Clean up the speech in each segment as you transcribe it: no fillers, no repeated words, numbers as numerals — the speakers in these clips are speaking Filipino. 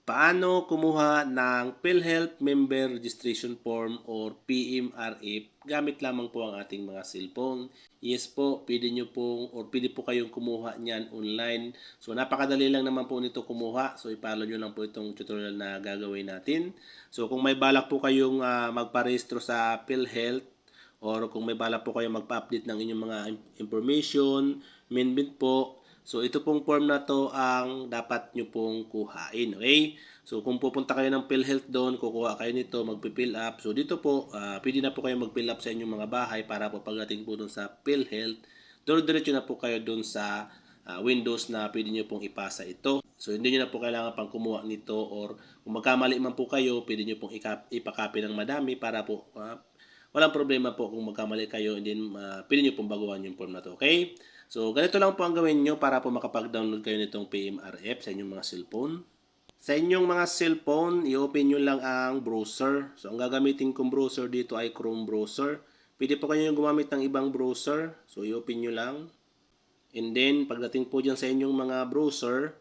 Paano kumuha ng PhilHealth Member Registration Form or PMRF gamit lamang po ang ating mga cellphone? Yes po, pwede nyo pong or pwede po kayong kumuha niyan online. So napakadali lang naman po nito kumuha. So i-follow nyo lang po itong tutorial na gagawin natin. So kung may balak po kayong magparehistro sa PhilHealth or kung may balak po kayong magpa-update ng inyong mga information, minbit po, so ito pong form na to ang dapat nyo pong kuhain, okay? So kung pupunta kayo ng PhilHealth doon, kukuha kayo nito, magpi-fill up. So dito po, pwede na po kayo mag-fill up sa inyong mga bahay para po pagdating po doon sa PhilHealth, diretso na po kayo doon sa Windows na pwede nyo pong ipasa ito. So hindi nyo na po kailangan pang kumuha nito or kung magkamali man po kayo, pwede nyo pong ipakopy ng madami para po walang problema po kung magkamali kayo and then pwede nyo pong baguhan yung form na to, okay? So, ganito lang po ang gawin nyo para po makapag-download kayo nitong PMRF sa inyong mga cellphone. Sa inyong mga cellphone, i-open nyo lang ang browser. So, ang gagamitin kong browser dito ay Chrome browser. Pwede po kayo yung gumamit ng ibang browser. So, i-open nyo lang. And then, pagdating po dyan sa inyong mga browser,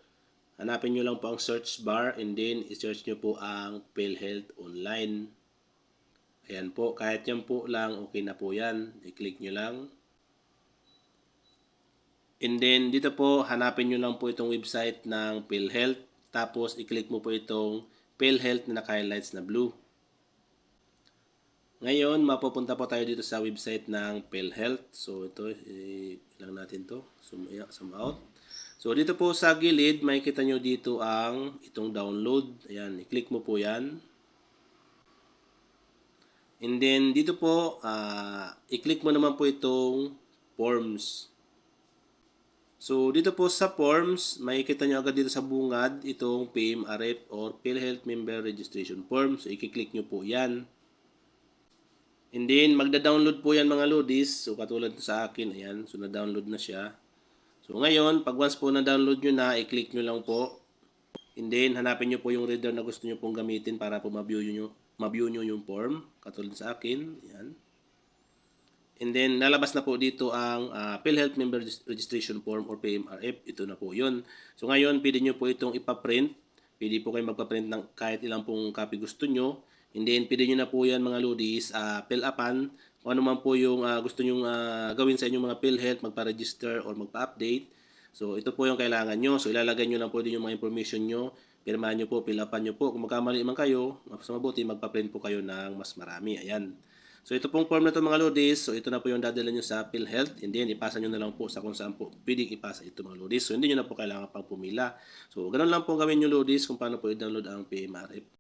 hanapin nyo lang po ang search bar and then, i-search nyo po ang PhilHealth Online. Ayan po, kahit yan po lang, okay na po yan. I-click nyo lang. And then, dito po, hanapin nyo lang po itong website ng PhilHealth. Tapos, i-click mo po itong PhilHealth na naka-highlights na blue. Ngayon, mapupunta po tayo dito sa website ng PhilHealth. So, ito, ilang natin to. Zoom out. So, dito po sa gilid, makikita nyo dito ang itong download. Ayan, i-click mo po yan. And then, dito po, i-click mo naman po itong forms. So, dito po sa forms, makikita nyo agad dito sa bungad itong PMRF or PhilHealth Member Registration Form. So, i-click nyo po yan. And then, magda-download po yan mga lodis. So, katulad sa akin, ayan. So, na-download na siya. So, ngayon, pag once po na-download nyo na, i-click nyo lang po. And then, hanapin nyo po yung reader na gusto nyo pong gamitin para po ma-view nyo yung form. Katulad sa akin. Ayan. And then, nalabas na po dito ang PhilHealth Member Registration Form or PMRF. Ito na po yun. So, ngayon, pwede nyo po itong ipaprint. Pwede po kayo magpaprint ng kahit ilang pong copy gusto nyo. And then, pwede nyo na po yan mga lodis, fill upan. Kung ano man po yung gusto nyo gawin sa inyong mga PhilHealth, magpa-register or magpa-update. So, ito po yung kailangan nyo. So, ilalagay nyo lang po din yung mga information nyo. Pirmahan nyo po, fill upan nyo po. Kung magkamali man kayo, mas mabuti, magpa-print po kayo ng mas marami. Ayan. So, ito pong form na ito mga lodis. So, ito na po yung dadala nyo sa PhilHealth. And then, ipasa nyo na lang po sa kung saan po pwedeng ipasa ito mga lodis. So, hindi nyo na po kailangan pang pumila. So, ganun lang po gawin nyo lodis kung paano po i-download ang PMRF.